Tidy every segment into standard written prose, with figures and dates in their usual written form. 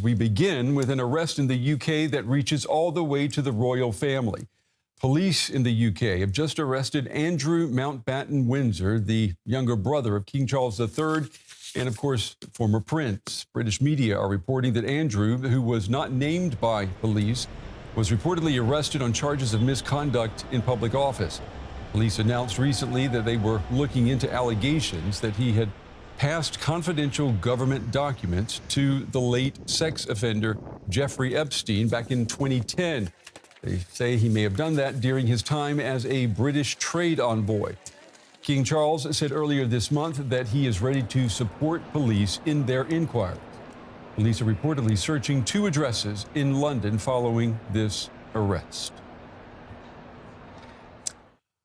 We begin with an arrest in the UK that reaches all the way to the royal family. Police in the UK have just arrested Andrew Mountbatten-Windsor, the younger brother of King Charles III and, of course, former prince. British media are reporting that Andrew, who was not named by police, was reportedly arrested on charges of misconduct in public office. Police announced recently that they were looking into allegations that he had passed confidential government documents to the late sex offender Jeffrey Epstein back in 2010. They say he may have done that during his time as a British trade envoy. King Charles said earlier this month that he is ready to support police in their inquiries. Police are reportedly searching 2 addresses in London following this arrest.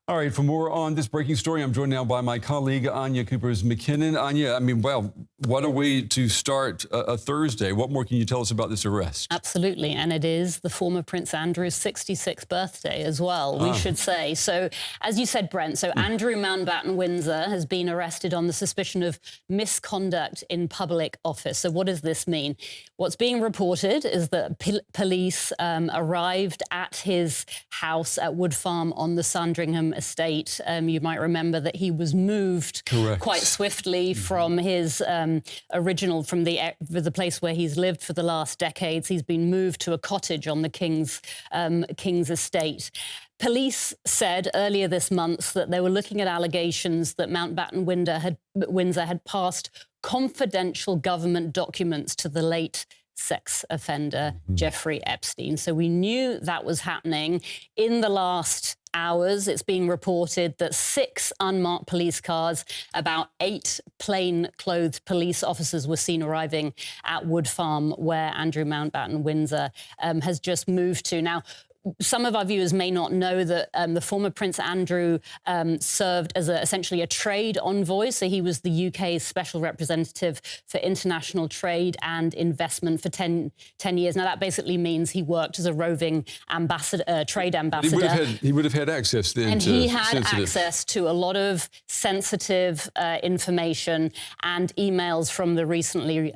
All right, for more on this breaking story, I'm joined now by my colleague, Anya Coopers-McKinnon. Anya, well, what a way to start a Thursday. What more can you tell us about this arrest? Absolutely, and it is the former Prince Andrew's 66th birthday as well, we should say. So, as you said, Brent, so Andrew Mountbatten-Windsor has been arrested on the suspicion of misconduct in public office. So what does this mean? What's being reported is that police arrived at his house at Wood Farm on the Sandringham estate. You might remember that he was moved quite swiftly from his original, from the place where he's lived for the last decades. He's been moved to a cottage on the King's estate. Police said earlier this month that they were looking at allegations that Mountbatten-Windsor had passed confidential government documents to the late sex offender Jeffrey Epstein. So we knew that was happening. In the last hours, it's being reported that 6 unmarked police cars, about 8 plain-clothed police officers were seen arriving at Wood Farm, where Andrew Mountbatten-Windsor has just moved to. Now, some of our viewers may not know that the former Prince Andrew served as essentially a trade envoy. So he was the UK's special representative for international trade and investment for 10 years. Now, that basically means he worked as a roving ambassador, trade ambassador. He would have had access then and to he had access to a lot of sensitive information, and emails from the recently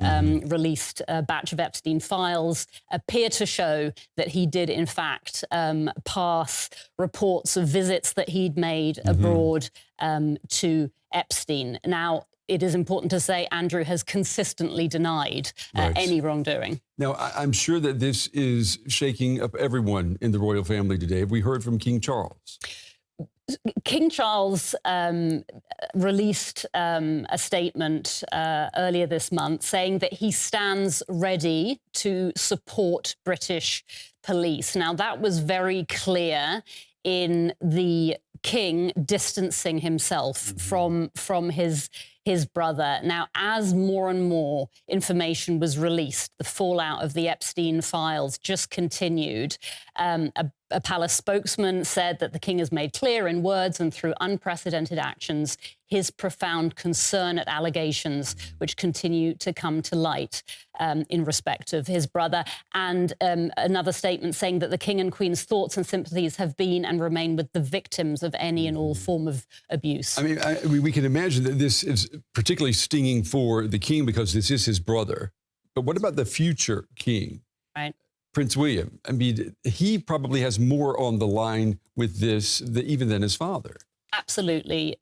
released batch of Epstein files appear to show that he did, in fact, pass reports of visits that he'd made abroad to Epstein. Now, it is important to say Andrew has consistently denied any wrongdoing. Now, I'm sure that this is shaking up everyone in the royal family today. Have we heard from King Charles? King Charles released a statement earlier this month saying that he stands ready to support British police. Now, that was very clear in the King distancing himself from his brother. Now, as more and more information was released, the fallout of the Epstein files just continued. A palace spokesman said that the King has made clear in words and through unprecedented actions his profound concern at allegations which continue to come to light in respect of his brother. And another statement saying that the King and Queen's thoughts and sympathies have been and remain with the victims of any and all form of abuse. I mean, we can imagine that this is particularly stinging for the King because this is his brother. But what about the future King? Right. Prince William. I mean, he probably has more on the line with this even than his father. Absolutely.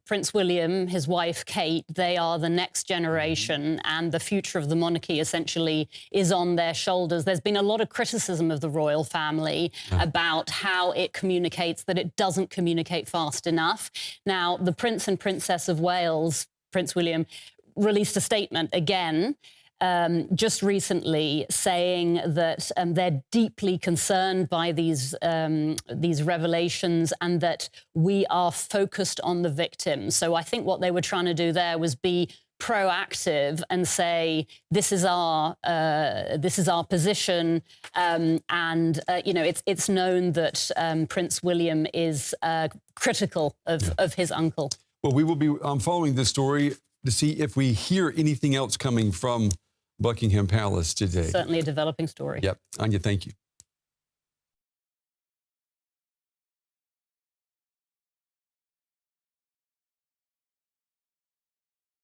Prince William, his wife Kate, they are the next generation, and the future of the monarchy essentially is on their shoulders. There's been a lot of criticism of the royal family about how it communicates, that it doesn't communicate fast enough. Now, the Prince and Princess of Wales, Prince William, released a statement again just recently saying that they're deeply concerned by these revelations and that we are focused on the victims. So I think what they were trying to do there was be proactive and say, this is our position, and you know, it's known that Prince William is critical of his uncle. Well, we will be following this story to see if we hear anything else coming from Buckingham Palace today. Certainly a developing story. Yep. Anya, thank you.